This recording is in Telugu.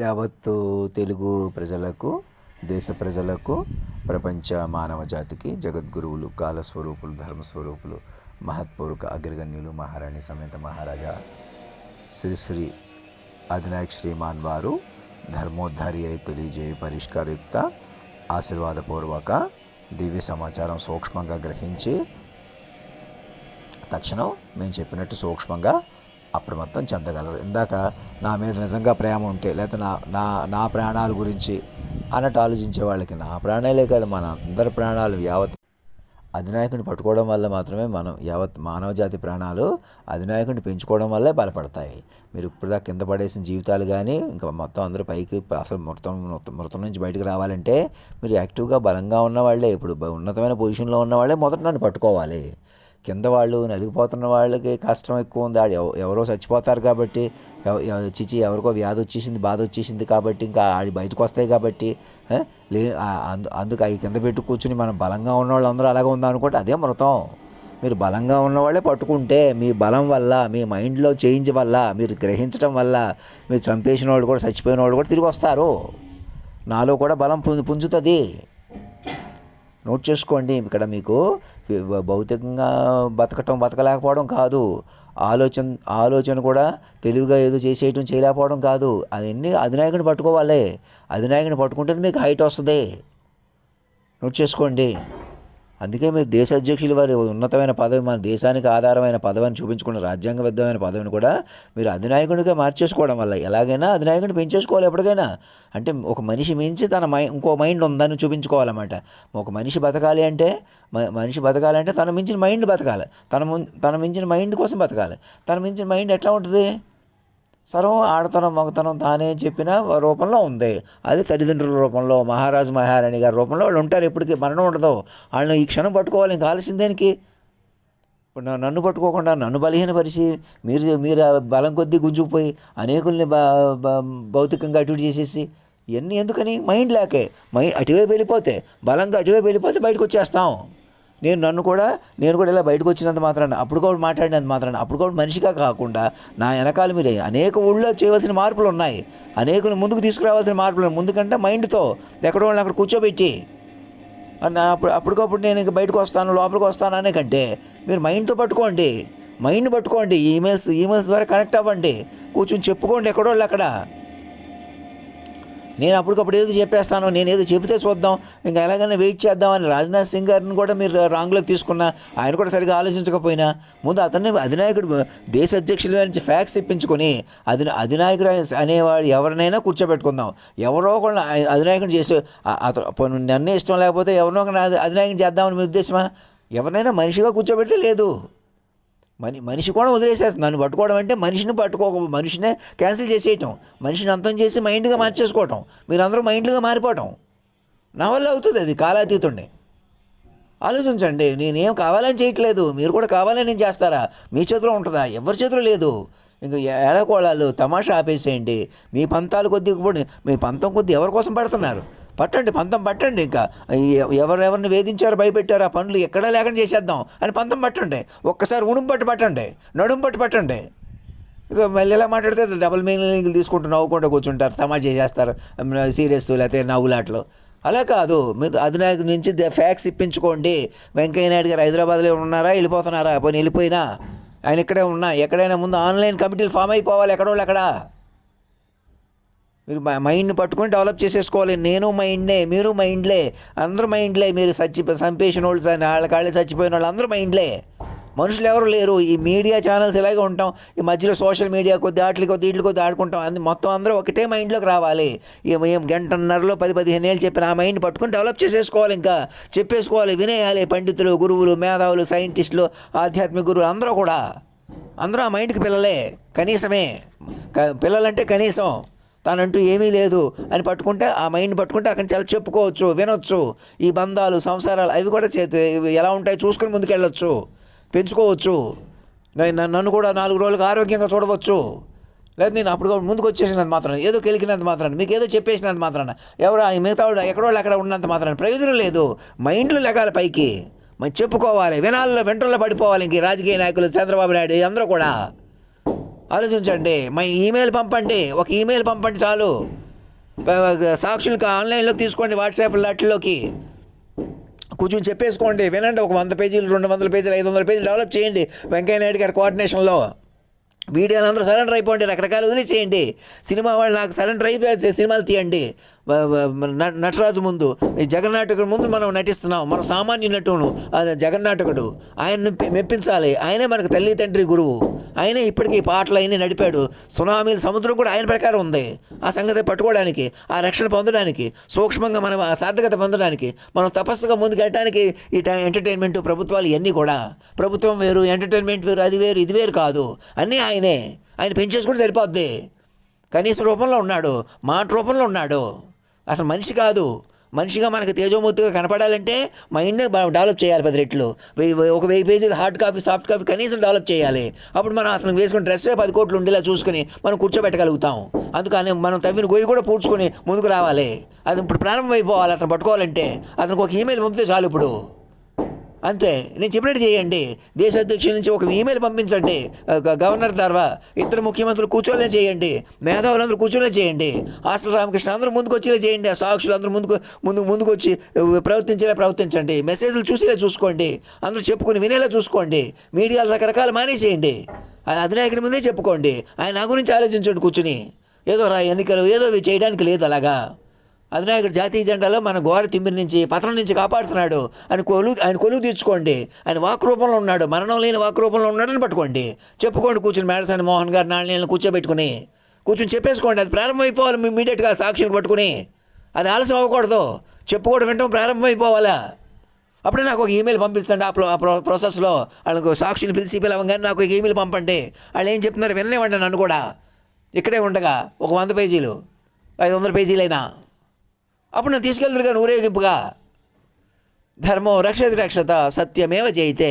యావత్తు తెలుగు ప్రజలకు, దేశ ప్రజలకు, ప్రపంచ మానవ జాతికి జగద్గురువులు, కాలస్వరూపులు, ధర్మస్వరూపులు, మహత్పూర్వక అగ్రగణ్యులు, మహారాణి సమేత మహారాజా శ్రీ శ్రీ అధినాయక్ శ్రీమాన్ వారు ధర్మోద్ధారి అయి తెలియజేయ పరిష్కారయుక్త ఆశీర్వాదపూర్వక దివ్య సమాచారం సూక్ష్మంగా గ్రహించి తక్షణం మేము చెప్పినట్టు సూక్ష్మంగా అప్రమత్తం చెందగలరు. ఇందాక నా మీద నిజంగా ప్రేమ ఉంటే, లేకపోతే నా నా నా ప్రాణాల గురించి అన్నట్టు ఆలోచించే వాళ్ళకి నా ప్రాణాలే కాదు, మన అందరి ప్రాణాలు యావత్ అధినాయకుడిని పట్టుకోవడం వల్ల మాత్రమే మనం యావత్ మానవ జాతి ప్రాణాలు అధినాయకుడిని పెంచుకోవడం వల్లే బలపడతాయి. మీరు ఇప్పుడు కింద పడేసిన జీవితాలు కానీ ఇంకా మొత్తం అందరూ పైకి అసలు మృతం నుంచి బయటకు రావాలంటే మీరు యాక్టివ్గా బలంగా ఉన్నవాళ్ళే, ఇప్పుడు ఉన్నతమైన పొజిషన్లో ఉన్నవాళ్ళే మొదట నన్ను పట్టుకోవాలి. కింద వాళ్ళు నలిగిపోతున్న వాళ్ళకి కష్టం ఎక్కువ ఉంది. ఎవరో చచ్చిపోతారు కాబట్టి, చిచి ఎవరికో వ్యాధి వచ్చేసింది, బాధ వచ్చేసింది కాబట్టి ఇంకా ఆడి బయటకు వస్తాయి కాబట్టి అందుకు అవి కింద పెట్టి కూర్చుని మనం బలంగా ఉన్న వాళ్ళు అందరూ అలాగే ఉందనుకోండి, అదే మృతం. మీరు బలంగా ఉన్నవాళ్ళే పట్టుకుంటే మీ బలం వల్ల, మీ మైండ్లో చేంజ్ వల్ల, మీరు గ్రహించడం వల్ల మీరు చంపేసిన వాళ్ళు కూడా, చచ్చిపోయిన వాళ్ళు కూడా తిరిగి వస్తారు. నాలో కూడా బలం పుంజుతుంది. నోట్ చేసుకోండి. ఇక్కడ మీకు భౌతికంగా బతకలేకపోవడం కాదు, ఆలోచన కూడా తెలివిగా ఏదో చేసేయటం చేయలేకపోవడం కాదు. అవన్నీ అధినాయకుడిని పట్టుకోవాలి. అధినాయకుడిని పట్టుకుంటే మీకు హైట్ వస్తుంది. నోట్ చేసుకోండి. అందుకే మీరు దేశ అధ్యక్షులు వారి ఉన్నతమైన పదవి, మన దేశానికి ఆధారమైన పదవిని చూపించుకున్న రాజ్యాంగబద్ధమైన పదవిని కూడా మీరు అధినాయకుడిగా మార్చేసుకోవడం వల్ల ఎలాగైనా అధినాయకుడిని పెంచేసుకోవాలి ఎప్పటికైనా. అంటే ఒక మనిషి మించి తన ఇంకో మైండ్ ఉందని చూపించుకోవాలన్నమాట. ఒక మనిషి బతకాలి అంటే తన మించిన మైండ్ బతకాలి. తన మించిన మైండ్ కోసం బతకాలి. తన మించిన మైండ్ ఎట్లా ఉంటుంది? సర్వం ఆడతనం మగతనం తానే చెప్పిన రూపంలో ఉంది. అది తల్లిదండ్రుల రూపంలో, మహారాజు మహారాణి గారి రూపంలో వాళ్ళు ఉంటారు. ఎప్పటికీ మరణం ఉండదు. వాళ్ళని ఈ క్షణం పట్టుకోవాలి. ఇంకా ఆలస్యం దేనికి? ఇప్పుడు నన్ను పట్టుకోకుండా నన్ను బలహీనపరిచి మీరు బలం కొద్దీ గుంజుకుపోయి అనేకుల్ని భౌతికంగా అటు చేసేసి ఇవన్నీ ఎందుకని? మైండ్ లేకే. అటువైపు వెళ్ళిపోతే, బలంగా అటువైపు వెళ్ళిపోతే బయటకు వచ్చేస్తాం. నేను కూడా ఇలా బయటకు వచ్చినంత మాత్రాన, అప్పుడు కూడా మాట్లాడినంత మాత్రాన, అప్పుడు కూడా మనిషిగా కాకుండా నా వెనకాల మీరే అనేక ఊళ్ళో చేయవలసిన మార్పులు ఉన్నాయి. అనేకులు ముందుకు తీసుకురావాల్సిన మార్పులు ముందుకంటే మైండ్తో ఎక్కడో వాళ్ళని అక్కడ కూర్చోబెట్టి అప్పటికప్పుడు నేను ఇంక బయటకు వస్తాను, లోపలికి వస్తాను అనే కంటే మీరు మైండ్తో పట్టుకోండి. మైండ్ పట్టుకోండి. ఈమెయిల్స్ ద్వారా కనెక్ట్ అవ్వండి. కూర్చొని చెప్పుకోండి ఎక్కడో వాళ్ళు అక్కడ. నేను అప్పటికప్పుడు ఏదో చెప్పేస్తాను, నేను ఏదో చెబితే చూద్దాం, ఇంకా ఎలాగైనా వెయిట్ చేద్దామని రాజ్నాథ్ సింగ్ గారిని కూడా మీరు రాంగ్లోకి తీసుకున్నా, ఆయన కూడా సరిగా ఆలోచించకపోయినా ముందు అతన్ని అధినాయకుడు, దేశ అధ్యక్షుల నుంచి ఫ్యాక్స్ ఇప్పించుకొని అధినాయకుడు అనేవాడు ఎవరినైనా కూర్చోబెట్టుకుందాం. ఎవరో ఒకళ్ళు అధినాయకుడు చేసి నన్నే ఇష్టం లేకపోతే ఎవరినో అధినాయకుడు చేద్దామని మీ ఉద్దేశమా? ఎవరినైనా మనిషిగా కూర్చోబెడితే లేదు. మనిషి కూడా వదిలేసేస్తుంది. నన్ను పట్టుకోవడం అంటే మనిషినే క్యాన్సిల్ చేసేయటం, మనిషిని అంతం చేసి మైండ్గా మార్చేసుకోవటం, మీరందరూ మైండ్గా మారిపోవటం నా వల్ల అవుతుంది. అది కాలాతీతుండే. ఆలోచించండి. నేనేం కావాలని చేయట్లేదు, మీరు కూడా కావాలని నేను చేస్తారా? మీ చేతిలో ఉంటుందా? ఎవరి చేతిలో లేదు. ఇంక ఏడకోళాలు తమాషా ఆపేసేయండి. మీ పంతాలు కొద్ది, మీ పంతం కొద్ది ఎవరి కోసం పడుతున్నారు? పంతం పట్టండి. ఇంకా ఎవరెవరిని వేధించారో భయపెట్టారో ఆ పనులు ఎక్కడా లేకుండా చేసేద్దాం అని పంతం పట్టండి. ఒక్కసారి ఉడుం పట్టు పట్టండి, నడుం పట్టు పట్టండి. ఇక మళ్ళీ ఎలా మాట్లాడితే డబుల్ మీనింగ్ తీసుకుంటూ నవ్వుకుంటూ కూర్చుంటారు, సమాజ్ చేసేస్తారు, సీరియస్ లేకపోతే నవ్వులాట్లు. అలా కాదు. మీరు అధినాయకుడి నుంచి ఫ్యాక్స్ ఇప్పించుకోండి. వెంకయ్య నాయుడు గారు హైదరాబాద్లో ఉన్నారా, వెళ్ళిపోతున్నారా? పోనీ వెళ్ళిపోయినా ఆయన ఇక్కడే ఉన్నా, ఎక్కడైనా ముందు ఆన్లైన్ కమిటీలు ఫామ్ అయిపోవాలి ఎక్కడోళ్ళు అక్కడ. మీరు మైండ్ని పట్టుకొని డెవలప్ చేసేసుకోవాలి. నేను మైండ్నే, మీరు మైండ్లే, అందరూ మైండ్లే. మీరు చంపేసిన వాళ్ళు, వాళ్ళ కాళ్ళే చచ్చిపోయిన వాళ్ళు అందరూ మైండ్లే. మనుషులు ఎవరు లేరు. ఈ మీడియా ఛానల్స్ ఇలాగే ఉంటాం. ఈ మధ్యలో సోషల్ మీడియా కొద్ది వీటి కొద్ది ఆడుకుంటాం. మొత్తం అందరూ ఒకటే మైండ్లోకి రావాలి. ఏం గంటన్నరలో 10-15 ఏళ్ళు చెప్పిన ఆ మైండ్ పట్టుకొని డెవలప్ చేసేసుకోవాలి. ఇంకా చెప్పేసుకోవాలి, వినేయాలి. పండితులు, గురువులు, మేధావులు, సైంటిస్టులు, ఆధ్యాత్మిక గురువులు అందరూ ఆ మైండ్కి పిల్లలే. కనీసమే పిల్లలంటే కనీసం తానంటూ ఏమీ లేదు అని పట్టుకుంటే, ఆ మైండ్ పట్టుకుంటే అక్కడ చాలా చెప్పుకోవచ్చు, వినొచ్చు. ఈ బంధాలు, సంసారాలు అవి కూడా ఎలా ఉంటాయి చూసుకుని ముందుకెళ్ళొచ్చు, పెంచుకోవచ్చు. నన్ను కూడా 4 రోజులకు ఆరోగ్యంగా చూడవచ్చు. లేదా నేను అప్పుడు ముందుకు వచ్చేసినంత మాత్రాన, ఏదో కెలికినంత మాత్రాన, మీకు ఏదో చెప్పేసినంత మాత్రాన, ఎవరు మిగతా ఎక్కడో అక్కడ ఉన్నంత మాత్రాన ప్రయోజనం లేదు. మైండ్లో లెగాలి పైకి, మరి చెప్పుకోవాలి, వెంటల్లో పడిపోవాలి. ఇంక రాజకీయ నాయకులు, చంద్రబాబు నాయుడు అందరూ కూడా ఆలోచించండి. ఈమెయిల్ పంపండి, ఒక ఈమెయిల్ పంపండి చాలు. సాక్షులు ఆన్లైన్లోకి తీసుకోండి, వాట్సాప్ వాటిల్లోకి కూర్చొని చెప్పేసుకోండి, వినండి. ఒక 100 పేజీలు, 200 పేజీలు, 500 పేజీలు డెవలప్ చేయండి వెంకయ్య నాయుడు గారి కోఆర్డినేషన్లో. మీడియాలో అందరూ సరెండర్ అయిపోండి, రకరకాలు వదిలేసేయండి. సినిమా వాళ్ళు నాకు సరెండర్ అయిపోయి సినిమాలు తీయండి. నటరాజు ముందు, ఈ జగన్నాటకుడు ముందు మనం నటిస్తున్నాం, మనం సామాన్య నటుడు, జగన్నాటకుడు. ఆయన్ని మెప్పించాలి. ఆయనే మనకు తల్లి తండ్రి గురువు. ఆయనే ఇప్పటికీ పాటలు అయినా నడిపాడు. సునామీల సముద్రం కూడా ఆయన ప్రకారం ఉంది. ఆ సంగతి పట్టుకోవడానికి, ఆ రక్షణ పొందడానికి, సూక్ష్మంగా మనం ఆ సార్థకత పొందడానికి, మనం తపస్సుగా ముందుకెళ్ళడానికి ఈ ఎంటర్టైన్మెంట్ ప్రభుత్వాలు ఇవన్నీ కూడా, ప్రభుత్వం వేరు, ఎంటర్టైన్మెంట్ వేరు, అది వేరు, ఇది వేరు కాదు, అన్నీ ఆయనే. ఆయన పెంచేసుకుంటే సరిపోద్ది. కనీస రూపంలో ఉన్నాడు, మాట రూపంలో ఉన్నాడు. అసలు మనిషి కాదు. మనిషిగా మనకు తేజోమూర్తిగా కనపడాలంటే మైండ్నే డెవలప్ చేయాలి 10 రెట్లు. ఒక 1000 పేజీలు హార్డ్ కాపీ, సాఫ్ట్ కాపీ కనీసం డెవలప్ చేయాలి. అప్పుడు మనం అసలు వేసుకుని డ్రెస్సే 10 కోట్లు ఉండేలా చూసుకుని మనం కూర్చోబెట్టగలుగుతాం. అందుకని మనం తవ్విన గొయ్యి కూడా పూడ్చుకొని ముందుకు రావాలి. అది ఇప్పుడు ప్రారంభం అయిపోవాలి. అతను పట్టుకోవాలంటే అతనికి ఒక ఈమెయిల్ పంపితే చాలు. ఇప్పుడు అంతే, నేను చెప్పినట్టు చేయండి. దేశ అధ్యక్షుల నుంచి ఒక ఈమెయిల్ పంపించండి, గవర్నర్ ద్వారా 2 ముఖ్యమంత్రులు కూర్చోలే చేయండి, మేధావులందరూ కూర్చోలే చేయండి, హాస్టల్ రామకృష్ణ అందరూ ముందుకు వచ్చేలా చేయండి, ఆ సాక్షులు అందరూ ముందుకు వచ్చి ప్రవర్తించేలా ప్రవర్తించండి, మెసేజ్లు చూసేలా చూసుకోండి, అందరూ చెప్పుకుని వినేలా చూసుకోండి, మీడియాలు రకరకాలు మానేసేయండి, అధినాయకుడి ముందే చెప్పుకోండి. ఆయన నా గురించి ఆలోచించండి కూర్చుని. ఏదో ఎన్నికలు ఏదో చేయడానికి లేదు. అలాగా అధినాయకుడు జాతీయ జెండాలో మన ఘోర తిమ్మిరి నుంచి, పతనం నుంచి కాపాడుతున్నాడు అని ఆయన కొలువు తీర్చుకోండి. ఆయన వాక్ రూపంలో ఉన్నాడు, మరణం లేని వాక్ రూపంలో ఉన్నాడని పట్టుకోండి, చెప్పుకోండి. కూర్చుని మేడసాని మోహన్ గారు, నాణ్యాలను కూర్చోబెట్టుకుని చెప్పేసుకోండి. అది ప్రారంభం అయిపోవాలి ఇమీడియట్గా, సాక్షిని పట్టుకుని. అది ఆలస్యం అవ్వకూడదు. చెప్పుకోవడం వింటాం ప్రారంభం అయిపోవాలా. అప్పుడే నాకు ఒక ఈమెయిల్ పంపించండి. ఆ ప్రాసెస్లో వాళ్ళకు సాక్షిని పిలిచి పిలవంగానే నాకు ఒక ఈమెయిల్ పంపండి. వాళ్ళు ఏం చెప్తున్నారు వినలేమండి నన్ను కూడా. ఇక్కడే ఉండగా ఒక 100 పేజీలు, 500 పేజీలైనా అప్పుడు నేను తీసుకెళ్తురుగా ఊరేగింపుగా. ధర్మో రక్షతి రక్షత, సత్యమేవ జయితే.